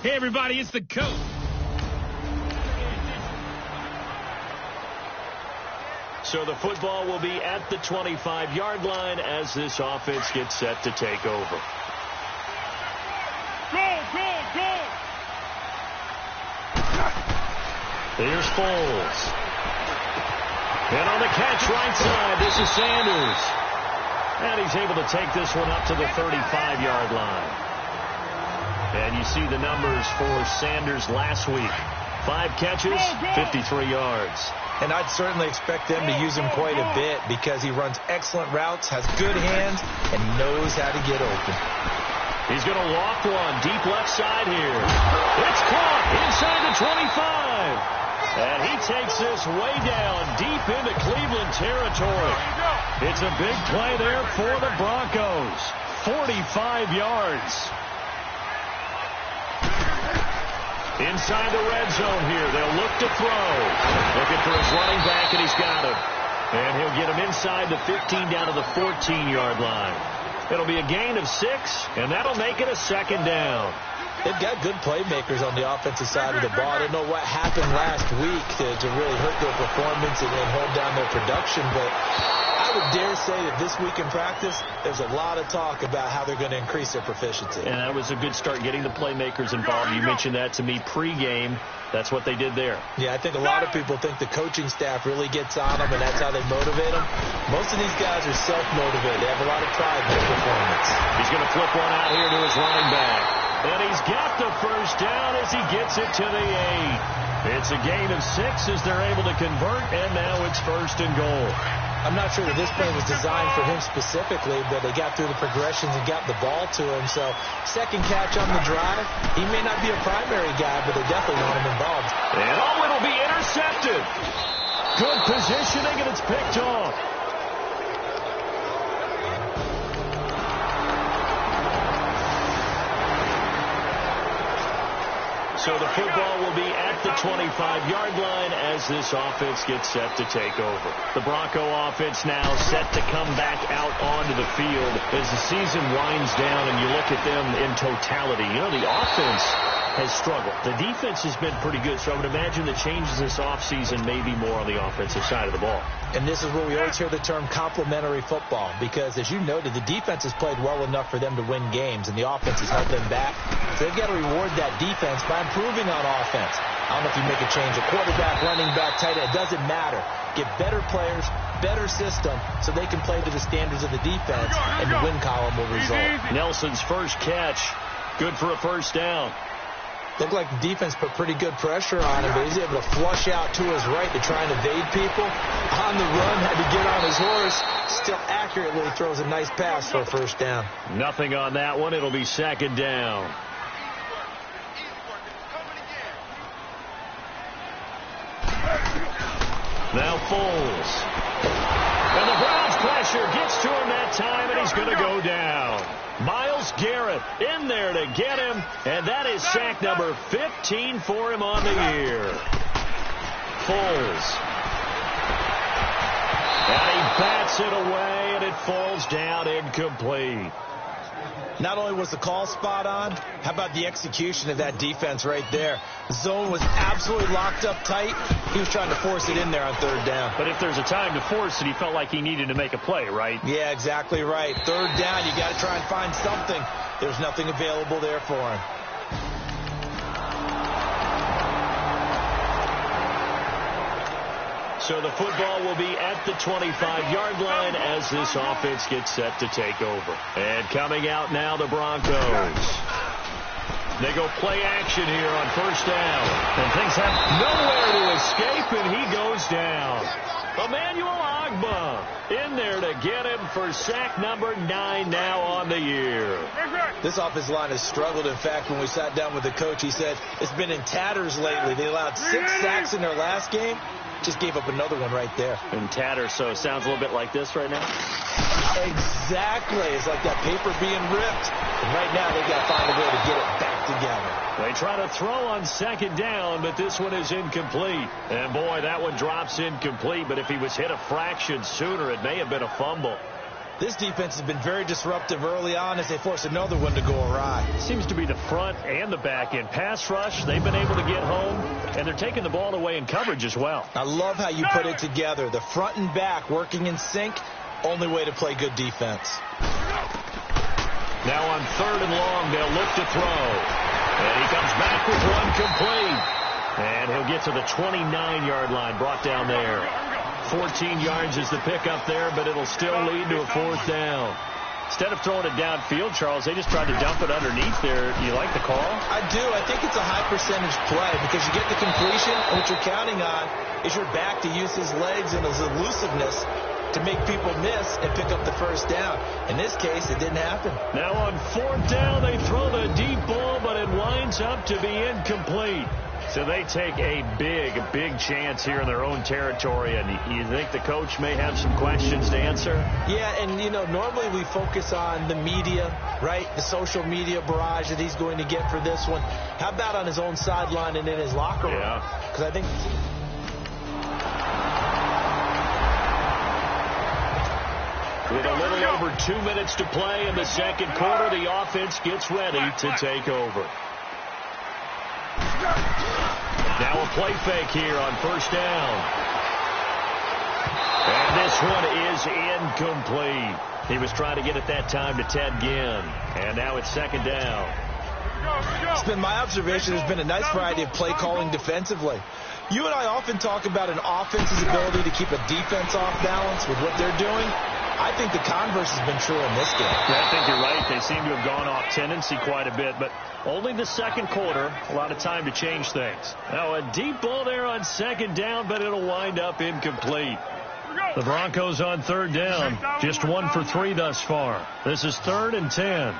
Hey, everybody, it's the coach. So the football will be at the 25-yard line as this offense gets set to take over. Go! Here's Foles. And on the catch right side, this is Sanders. And he's able to take this one up to the 35-yard line. And you see the numbers for Sanders last week. 5 catches, 53 yards. And I'd certainly expect them to use him quite a bit because he runs excellent routes, has good hands, and knows how to get open. He's going to loft one deep left side here. It's caught inside the 25. And he takes this way down deep into Cleveland territory. It's a big play there for the Broncos. 45 yards. Inside the red zone here. They'll look to throw. Looking for his running back, and he's got him. And he'll get him inside the 15 down to the 14-yard line. It'll be a gain of 6, and that'll make it a second down. They've got good playmakers on the offensive side of the ball. I don't know what happened last week to really hurt their performance and hold down their production, but I would dare say that this week in practice, there's a lot of talk about how they're going to increase their proficiency. And that was a good start getting the playmakers involved. You mentioned that to me pregame. That's what they did there. Yeah, I think a lot of people think the coaching staff really gets on them, and that's how they motivate them. Most of these guys are self-motivated. They have a lot of pride in their performance. He's going to flip one out here to his running back. And he's got the first down as he gets it to the 8. It's a gain of 6 as they're able to convert, and now it's 1st and goal. I'm not sure that this play was designed for him specifically, but they got through the progressions and got the ball to him. So, second catch on the drive. He may not be a primary guy, but they definitely want him involved. And it'll be intercepted. Good positioning, and it's picked off. So the football will be at the 25-yard line as this offense gets set to take over. The Bronco offense now set to come back out onto the field as the season winds down and you look at them in totality. You know, the offense has struggled. The defense has been pretty good, so I would imagine the changes this offseason may be more on the offensive side of the ball. And this is where we always hear the term complementary football because, as you noted, the defense has played well enough for them to win games, and the offense has held them back. So they've got to reward that defense by improving on offense. I don't know if you make a change, a quarterback, running back, tight end, it doesn't matter. Get better players, better system, so they can play to the standards of the defense, and the win column will result. Nelson's first catch, good for a first down. Looked like the defense put pretty good pressure on him, but he's able to flush out to his right to try and evade people. On the run, had to get on his horse. Still accurately throws a nice pass for a first down. Nothing on that one. It'll be second down. Now Foles. And the Browns pressure gets to him that time, and he's going to go down. Myles Garrett in there to get him, and that is sack number 15 for him on the year. Foles. And he bats it away, and it falls down incomplete. Not only was the call spot on, how about the execution of that defense right there? The zone was absolutely locked up tight. He was trying to force it in there on third down. But if there's a time to force it, he felt like he needed to make a play, right? Yeah, exactly right. Third down, you got to try and find something. There's nothing available there for him. So the football will be at the 25-yard line as this offense gets set to take over. And coming out now, the Broncos. They go play action here on first down. And things have nowhere to escape, and he goes down. Emmanuel Ogbah in there to get him for sack number 9 now on the year. This offensive line has struggled. In fact, when we sat down with the coach, he said it's been in tatters lately. They allowed 6 sacks in their last game. Just gave up another one right there. In tatters, so it sounds a little bit like this right now? Exactly. It's like that paper being ripped. And right now, they got to find a way to get it back together. They try to throw on second down, but this one is incomplete. And, boy, that one drops incomplete. But if he was hit a fraction sooner, it may have been a fumble. This defense has been very disruptive early on as they force another one to go awry. Seems to be the front and the back end. Pass rush, they've been able to get home, and they're taking the ball away in coverage as well. I love how you put it together. The front and back working in sync, only way to play good defense. Now on 3rd and long, they'll look to throw. And he comes back with one complete. And he'll get to the 29-yard line, brought down there. 14 yards is the pickup there, but it'll still lead to a 4th down. Instead of throwing it downfield, Charles, they just tried to dump it underneath there. You like the call? I do. I think it's a high-percentage play because you get the completion, and what you're counting on is your back to use his legs and his elusiveness to make people miss and pick up the 1st down. In this case, it didn't happen. Now on 4th down, they throw the deep ball, but it winds up to be incomplete. So they take a big chance here in their own territory, and you think the coach may have some questions to answer? Yeah, and, you know, normally we focus on the media, right, the social media barrage that he's going to get for this one. How about on his own sideline and in his locker room? Yeah. Because I think... With a little over 2 minutes to play in the second quarter, the offense gets ready to take over. Now a play fake here on 1st down. And this one is incomplete. He was trying to get it that time to Ted Ginn. And now it's 2nd down. It's been my observation there's been a nice variety of play calling defensively. You and I often talk about an offense's ability to keep a defense off balance with what they're doing. I think the converse has been true in this game. I think you're right. They seem to have gone off tendency quite a bit, but only the second quarter, a lot of time to change things. Now a deep ball there on 2nd down, but it'll wind up incomplete. The Broncos on 3rd down, just 1 for 3 thus far. This is 3rd and 10.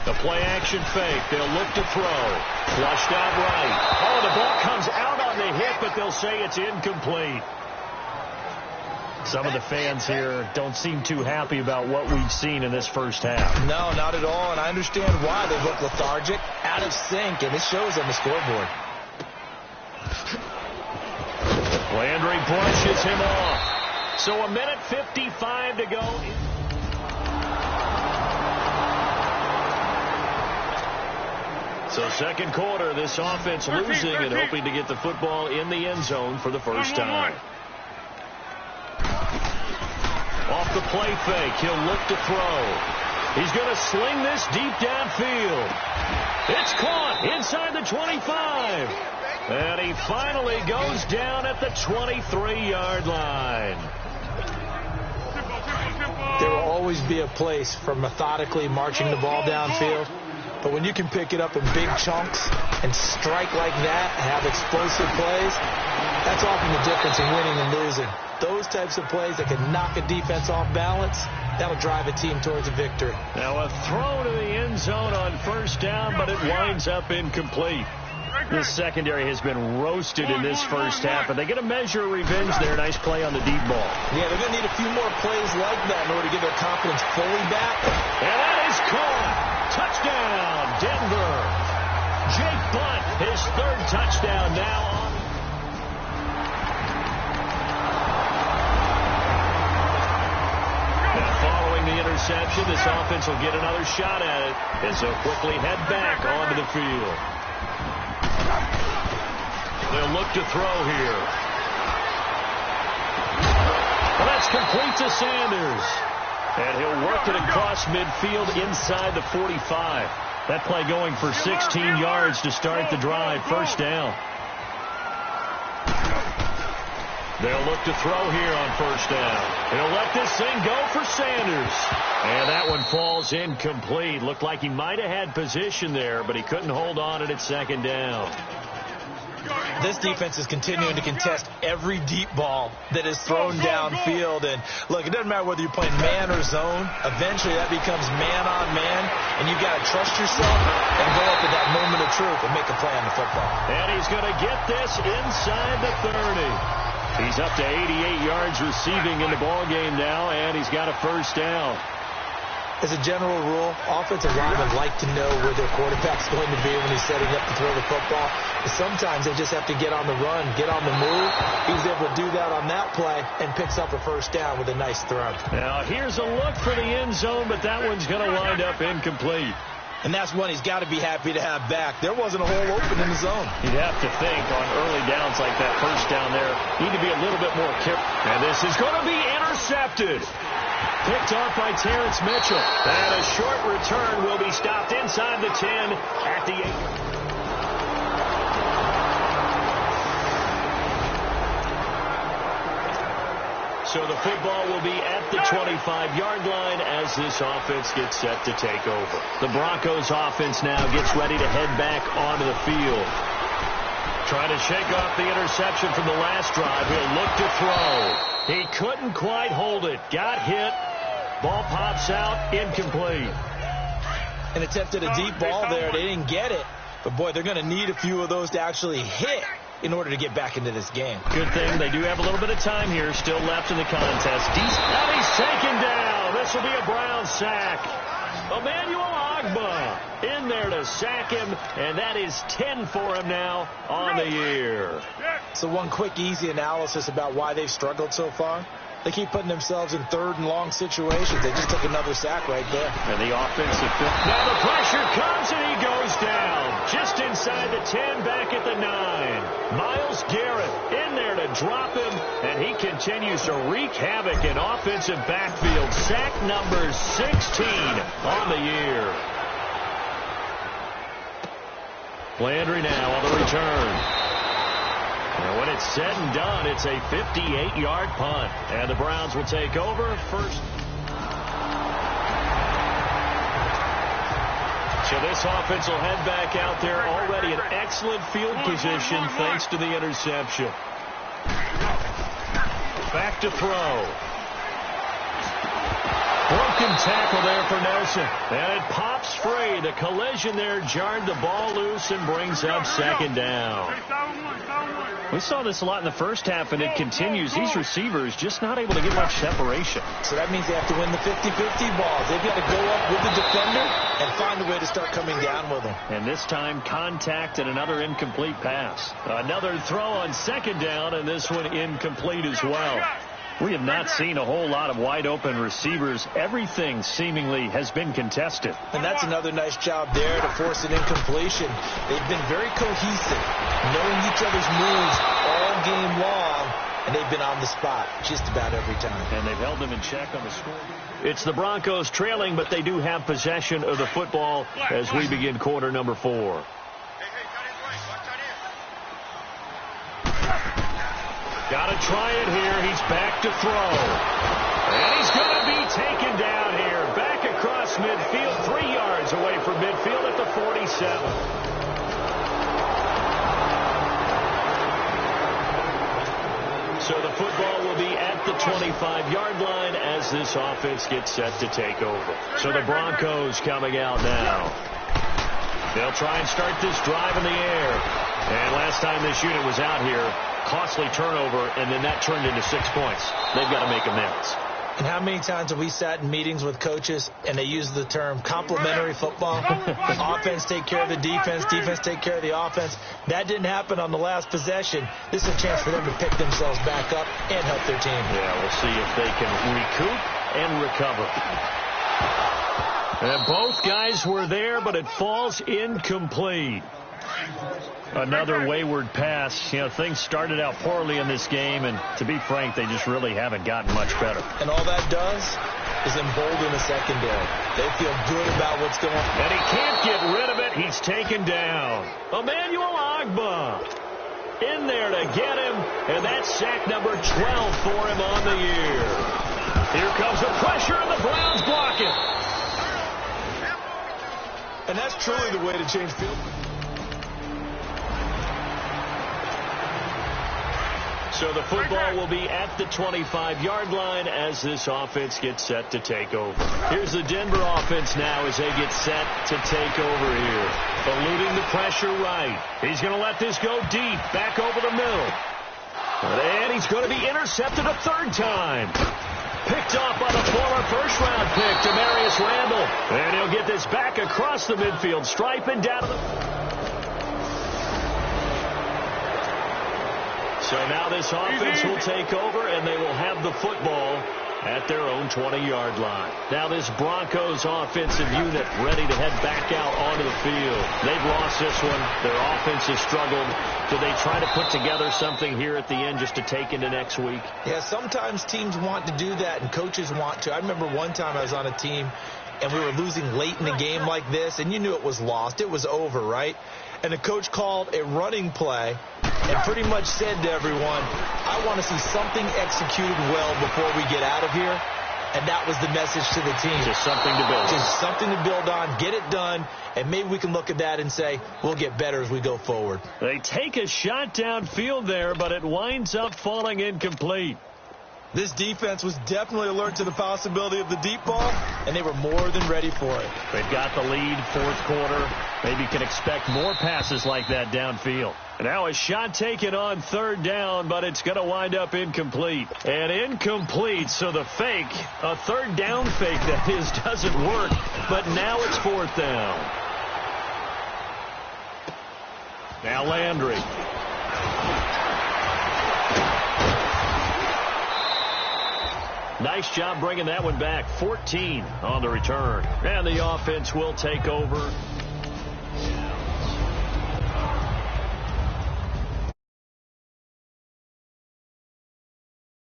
The play action fake. They'll look to throw. Flushed out right. Oh, the ball comes out on the hit, but they'll say it's incomplete. Some of the fans here don't seem too happy about what we've seen in this first half. No, not at all, and I understand why. They look lethargic, out of sync, and it shows on the scoreboard. Landry brushes him off. So 1:55 to go. So second quarter, this offense losing and hoping to get the football in the end zone for the first time. Off the play fake, he'll look to throw. He's going to sling this deep downfield. It's caught inside the 25. And he finally goes down at the 23-yard line. There will always be a place for methodically marching the ball downfield. But when you can pick it up in big chunks and strike like that and have explosive plays, that's often the difference in winning and losing. Those types of plays that can knock a defense off balance, that'll drive a team towards a victory. Now a throw to the end zone on 1st down, but it winds up incomplete. This secondary has been roasted in this first half, and they get a measure of revenge there. Nice play on the deep ball. Yeah, they're going to need a few more plays like that in order to get their confidence fully back. And that is caught. Touchdown, Denver. Jake Butt, his 3rd touchdown now on. Now following the interception, this offense will get another shot at it as they'll quickly head back onto the field. They'll look to throw here. Well, that's complete to Sanders. And he'll work it across midfield inside the 45. That play going for 16 yards to start the drive. 1st down. They'll look to throw here on 1st down. He'll let this thing go for Sanders. And that one falls incomplete. Looked like he might have had position there, but he couldn't hold on at 2nd down. This defense is continuing to contest every deep ball that is thrown downfield. And, look, it doesn't matter whether you're playing man or zone. Eventually that becomes man-on-man, and you've got to trust yourself and go up at that moment of truth and make a play on the football. And he's going to get this inside the 30. He's up to 88 yards receiving in the ballgame now, and he's got a 1st down. As a general rule, offensive linemen like to know where their quarterback's going to be when he's setting up to throw the football. But sometimes they just have to get on the run, get on the move. He was able to do that on that play and picks up a first down with a nice throw. Now here's a look for the end zone, but that one's going to wind up incomplete. And that's one he's got to be happy to have back. There wasn't a hole open in the zone. You'd have to think on early downs like that first down there, need to be a little bit more careful. And this is going to be intercepted. Picked off by Terrence Mitchell. And a short return will be stopped inside the 10 at the 8. So the football will be at the 25-yard line as this offense gets set to take over. The Broncos offense now gets ready to head back onto the field. Trying to shake off the interception from the last drive. He'll look to throw. He couldn't quite hold it. Got hit. Ball pops out. Incomplete. And attempted a deep ball there. They didn't get it. But, boy, they're going to need a few of those to actually hit in order to get back into this game. Good thing they do have a little bit of time here still left in the contest. And he's taken down. This will be a Brown sack. Emmanuel Ogbah in there to sack him, and that is 10 for him now on the year. So one quick, easy analysis about why they've struggled so far. They keep putting themselves in third and long situations. They just took another sack right there. And the offensive fit. Now the pressure comes, and he goes down. Just inside the 10, back at the 9. Myles Garrett in there to drop him, and he continues to wreak havoc in offensive backfield. Sack number 16 on the year. Landry now on the return. And when it's said and done, it's a 58-yard punt. And the Browns will take over first. So this offense will head back out there already in excellent field position thanks to the interception. Back to throw. Broken tackle there for Nelson. And it pops free. The collision there jarred the ball loose and brings up second down. We saw this a lot in the first half, and it continues. These receivers just not able to get much separation. So that means they have to win the 50-50 balls. They've got to go up with the defender and find a way to start coming down with them. And this time, contact and another incomplete pass. Another throw on second down, and this one incomplete as well. We have not seen a whole lot of wide-open receivers. Everything seemingly has been contested. And that's another nice job there to force an incompletion. They've been very cohesive, knowing each other's moves all game long, and they've been on the spot just about every time. And they've held them in check on the score. It's the Broncos trailing, but they do have possession of the football as we begin quarter number 4. Got to try it here. He's back to throw. And he's going to be taken down here. Back across midfield, 3 yards away from midfield at the 47. So the football will be at the 25-yard line as this offense gets set to take over. So the Broncos coming out now. They'll try and start this drive in the air. And last time this unit was out here, costly turnover, and then that turned into 6 points. They've got to make amends. And how many times have we sat in meetings with coaches and they use the term complementary football? Offense take care of the defense, defense take care of the offense. That didn't happen on the last possession. This is a chance for them to pick themselves back up and help their team. Yeah, we'll see if they can recoup and recover. And both guys were there, but it falls incomplete. Another wayward pass. You know, things started out poorly in this game, and to be frank, they just really haven't gotten much better. And all that does is embolden the secondary. They feel good about what's going on. And he can't get rid of it. He's taken down. Emmanuel Ogbah in there to get him, and that's sack number 12 for him on the year. Here comes the pressure, and the Browns block it. And that's truly the way to change field. So the football will be at the 25-yard line as this offense gets set to take over. Here's the Denver offense now as they get set to take over here. Eluding the pressure right. He's going to let this go deep, back over the middle. And he's going to be intercepted a third time. Picked off by the former first-round pick, Demarius Randall. And he'll get this back across the midfield stripe and down to the... So now this offense will take over, and they will have the football at their own 20-yard line. Now this Broncos offensive unit ready to head back out onto the field. They've lost this one. Their offense has struggled. Do they try to put together something here at the end just to take into next week? Yeah, sometimes teams want to do that, and coaches want to. I remember one time I was on a team, and we were losing late in a game like this, and you knew it was lost. It was over, right? And the coach called a running play and pretty much said to everyone, I want to see something executed well before we get out of here. And that was the message to the team. Just something to build on. Just something to build on, get it done, and maybe we can look at that and say, we'll get better as we go forward. They take a shot downfield there, but it winds up falling incomplete. This defense was definitely alert to the possibility of the deep ball, and they were more than ready for it. They've got the lead, fourth quarter. Maybe can expect more passes like that downfield. And now a shot taken on third down, but it's going to wind up incomplete. And incomplete, so the fake, a third down fake that is, doesn't work, but now it's fourth down. Now Landry. Nice job bringing that one back. 14 on the return. And the offense will take over.